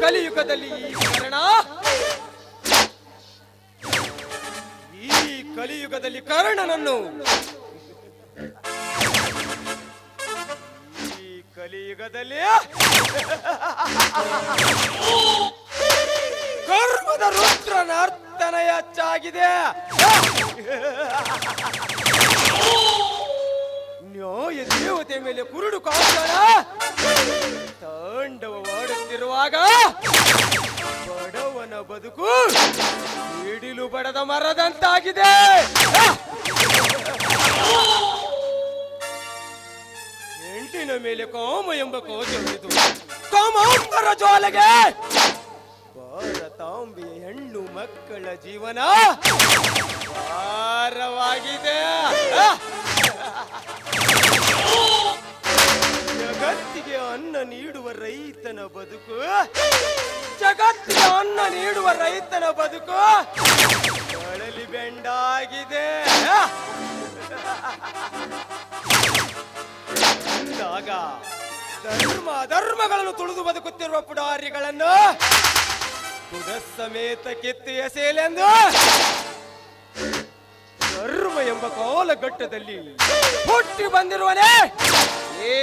ಕಲಿಯುಗದಲ್ಲಿ ಕಲಿಯುಗದಲ್ಲಿ ಕರ್ಣನನ್ನು ಕಲಿಯುಗದಲ್ಲಿ ಕರ್ಮದ ರುದ್ರ ನರ್ತನ ಹೆಚ್ಚಾಗಿದೆ. ನ್ಯಾಯ ದೇವತೆ ಮೇಲೆ ಕುರುಡು ಕಾಂಚನ ತಾಂಡವವಾಡುತ್ತಿರುವಾಗ ಬಡವನ ಬದುಕು ಸಿಡಿಲು ಬಡದ ಮರದಂತಾಗಿದೆ. ಎಂಟಿನ ಮೇಲೆ ಕಾಮ ಎಂಬ ಕೋಜ ಹೊಡೆದು ಕಾಮಾಂತರ ಜ್ವಾಲೆಗೆ ಭಾರತಾಂಬೆಯ ಹೆಣ್ಣು ಮಕ್ಕಳ ಜೀವನ ಭಾರವಾಗಿದೆ. ಜಗತ್ತಿಗೆ ಅನ್ನ ನೀಡುವ ರೈತನ ಬದುಕು ಕಳಲಿ ಬೆಂಡಾಗಿದೆ. ಅಂದಾಗ ಧರ್ಮಗಳನ್ನು ತುಳಿದು ಬದುಕುತ್ತಿರುವ ಪುಡಾರಿಗಳನ್ನು ಪುಡ ಸಮೇತ ಕಿತ್ತು ಎಸೆಯಲೆಂದು ಧರ್ಮ ಎಂಬ ಕಾಲಘಟ್ಟದಲ್ಲಿ ಹುಟ್ಟಿ ಬಂದಿರುವನೇ ಏ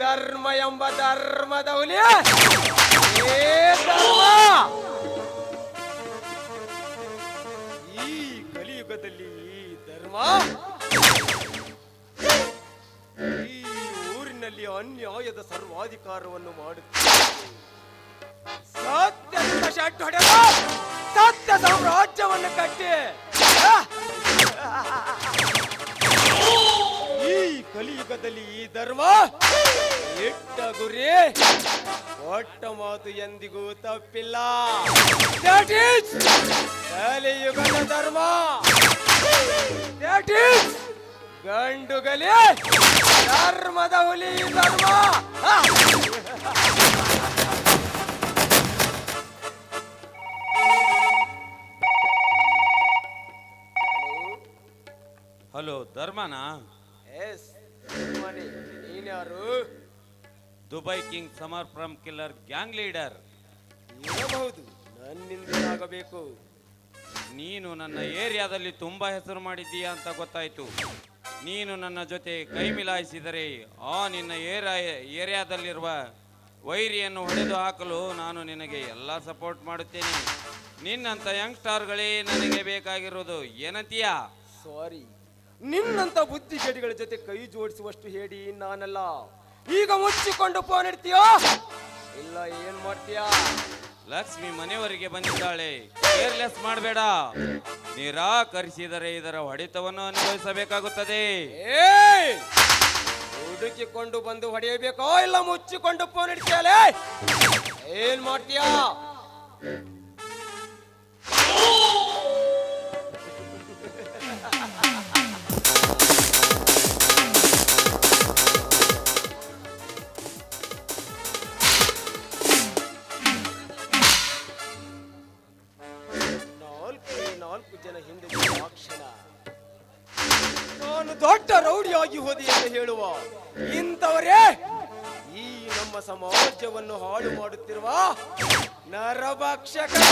ಧರ್ಮ ಎಂಬ ಧರ್ಮದ ಹುಲಿ. ಈ ಕಲಿಯುಗದಲ್ಲಿ ಧರ್ಮ ಈ ಊರಿನಲ್ಲಿ ಅನ್ಯಾಯದ ಸರ್ವಾಧಿಕಾರವನ್ನು ಮಾಡುತ್ತಿದೆ. ಸತ್ಯದ ಶೆಟ್ಟು ಹೊಡೆದು ಸತ್ಯ ಸಾಮ್ರಾಜ್ಯವನ್ನು ಕಟ್ಟಿ ಈ ಕಲಿಯುಗದಲ್ಲಿ ಈ ಧರ್ಮ ಇಟ್ಟ ಗುರಿ ಒಟ್ಟ ಮಾತು ಎಂದಿಗೂ ತಪ್ಪಿಲ್ಲ. ಕಲಿಯುಗದ ಧರ್ಮ ಗಂಡುಗಲಿ ಧರ್ಮದ ಹುಲಿ ಧರ್ಮ. ಹಲೋ, ಧರ್ಮನಾ? ಎಸ್, ನೀನ್ಯಾರು? Dubai king Samar from killer gang leader ಇರಬಹುದು. ನನ್ನಿಂದ ಆಗಬೇಕು. ನೀನು ನನ್ನ ಏರಿಯಾದಲ್ಲಿ ತುಂಬಾ ಹೆಸರು ಮಾಡಿದ್ದೀಯಾ ಅಂತ ಗೊತ್ತಾಯ್ತು. ನೀನು ನನ್ನ ಜೊತೆ ಕೈ ಮಿಲಾಯಿಸಿದರೆ ಆ ನಿನ್ನ ಏರಿಯಾದಲ್ಲಿರುವ ವೈರಿಯನ್ನು ಹೊಡೆದು ಹಾಕಲು ನಾನು ನಿನಗೆ ಎಲ್ಲ ಸಪೋರ್ಟ್ ಮಾಡುತ್ತೇನೆ. ನಿನ್ನಂತ ಯಂಗ್ ಸ್ಟಾರ್ಗಳೇ ನನಗೆ ಬೇಕಾಗಿರೋದು. ಏನಂತೀಯಾ? ಸಾರಿ, ನಿನ್ನಂತ ಬುದ್ಧಿಗೇಡಿಗಳ ಜೊತೆ ಕೈ ಜೋಡಿಸುವಷ್ಟು ಹೇಳಿ ನಾನಲ್ಲ. ಈಗ ಮುಚ್ಚಿಕೊಂಡು ಫೋನ್ ಇಡ್ತೀಯೋ ಇಲ್ಲ ಏನ್ ಮಾಡ್ತೀಯಾ? ಲಕ್ಷ್ಮಿ ಮನೆಯವರಿಗೆ ಬಂದಿದ್ದಾಳೆ. ಕೇರ್ಲೆಸ್ ಮಾಡಬೇಡ. ನಿರಾಕರಿಸಿದರೆ ಇದರ ಹೊಡೆತವನ್ನು ಅನುಭವಿಸಬೇಕಾಗುತ್ತದೆ. ಹುಡುಕಿಕೊಂಡು ಬಂದು ಹೊಡೆಯಬೇಕೋ ಇಲ್ಲ ಮುಚ್ಚಿಕೊಂಡು ಫೋನ್ ಇಡ್ತೀಯಲೇ? ಏನ್ ಮಾಡ್ತೀಯಾ? ನಾಲ್ಕು ಜನ ಹಿಂದೆ ಕ್ಷಣ ನಾನು ದೊಡ್ಡ ರೌಡಿಯಾಗಿ ಹೋದೆ ಎಂದು ಹೇಳುವ ಇಂಥವರೇ ಈ ನಮ್ಮ ಸಮಾಜವನ್ನು ಹಾಳು ಮಾಡುತ್ತಿರುವ ನರಭಕ್ಷಕರು.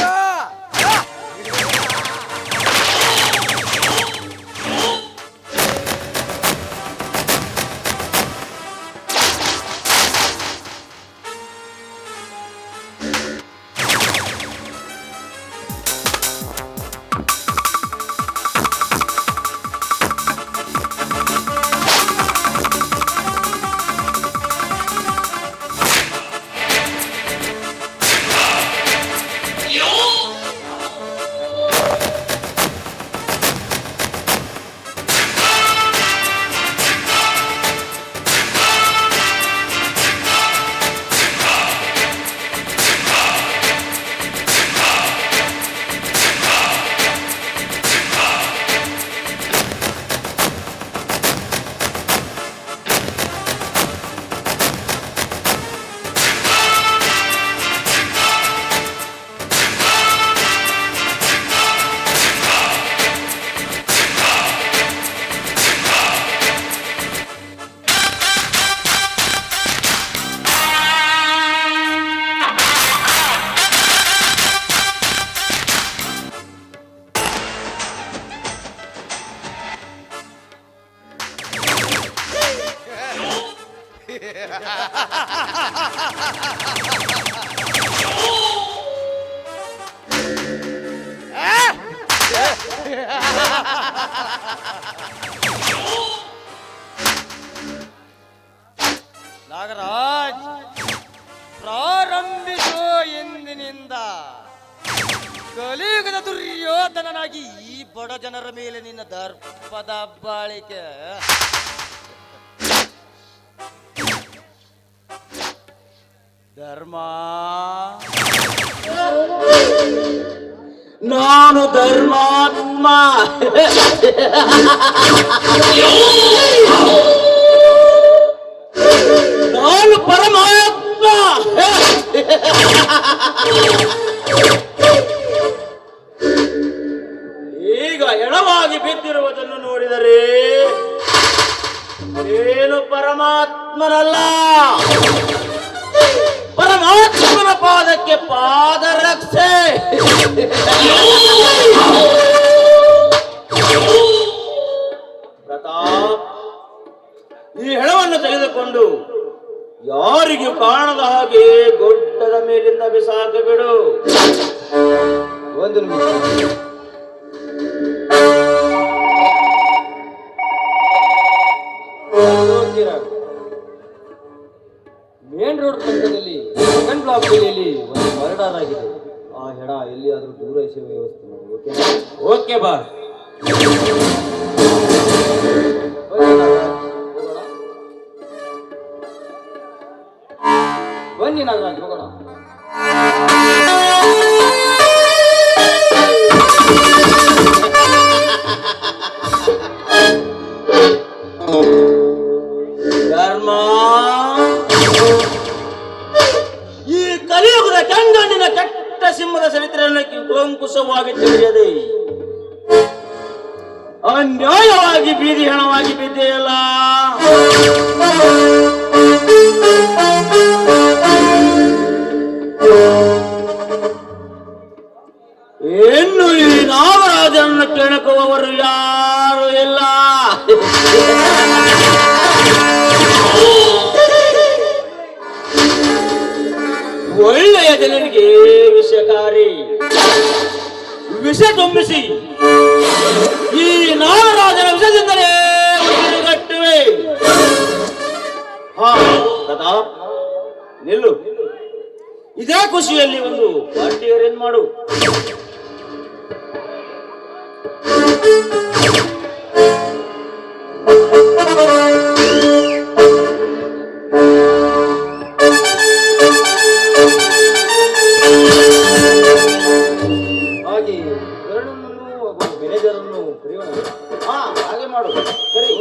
ಕಲಿಯುಗದ ದುರ್ಯೋಧನನಾಗಿ ಈ ಬಡ ಜನರ ಮೇಲೆ ನಿನ್ನ ದರ್ಪದ ಬಾಳಿಕೆ. ಧರ್ಮ, ನಾನು ಧರ್ಮಾತ್ಮ. ನಾನು ಪರಮಾತ್ಮ. ಈಗ ಎಡವಾಗಿ ಬಿದ್ದಿರುವುದನ್ನು ನೋಡಿದರೆ ಏನು ಪರಮಾತ್ಮನಲ್ಲ, ಪರಮಾತ್ಮನ ಪಾದಕ್ಕೆ ಪಾದರಕ್ಷೆ. ಪ್ರತಾಪ್, ಈ ಹೆಣವನ್ನು ತೆಗೆದುಕೊಂಡು ಯಾರಿಗೂ ಕಾಣದ ಹಾಗೆ ಗುಡ್ಡದ ಮೇಲಿಂದ ಬಿಸಾಕಿ ಬಿಡು. ಒಂದು ನಿಮಿಷ. ಮೇನ್ ರೋಡ್ ಪಕ್ಕದಲ್ಲಿ ಸೆಕೆಂಡ್ ಬ್ಲಾಕ್ ಬಳಿಯಲ್ಲಿ ಒಂದು ಮರ್ಡರ್ ಆಗಿದೆ. ಆ ಹೆಣ ಎಲ್ಲಿಯಾದ್ರೂ ದೂರ ಎಸೆಯುವ ವ್ಯವಸ್ಥೆ ಮಾಡಿ. ಓಕೆ ಬಾ. ಬನ್ನಿ ನಾಗರಾಜ್, ಹೋಗೋಣ. ಧರ್ಮ, ಈ ಕಲಿಯುಗದ ಗಂಡನಿನ ಕೆಟ್ಟ ಸಿಂಹದ ಚರಿತ್ರೆಯನ್ನು ಕುಲಂಕುಷವಾಗಿ ತಿಳಿಯದೆ ಅನ್ಯಾಯವಾಗಿ ಬೀದಿ ಹೆಣವಾಗಿ ಬಿದ್ದೆಯಲ್ಲ. ಇನ್ನು ಈ ನಾಗರಾಜನನ್ನು ಕೆಣಕುವವರು ಯಾರು ಇಲ್ಲ. ಒಳ್ಳೆಯ ಜನರಿಗೆ ವಿಷಕಾರಿ ವಿಷ ತುಂಬಿಸಿ ಈ ನಾಗರಾಜನ ವಿಷದಿಂದಲೇ ಉಸಿರುಗಟ್ಟುವೆ. ಹಾ ಪ್ರತಾಪ್, ನಿಲ್ಲು. ಇದೇ ಖುಷಿಯಲ್ಲಿ ಒಂದು ಪಾರ್ಟಿ ಅರೇಂಜ್ ಮಾಡು. ಹಾಗೆ ಮ್ಯಾನೇಜರ್ ಅನ್ನು ಕರೆಯೋಣ. ಹಾ, ಹಾಗೆ ಮಾಡು. ಸರಿ.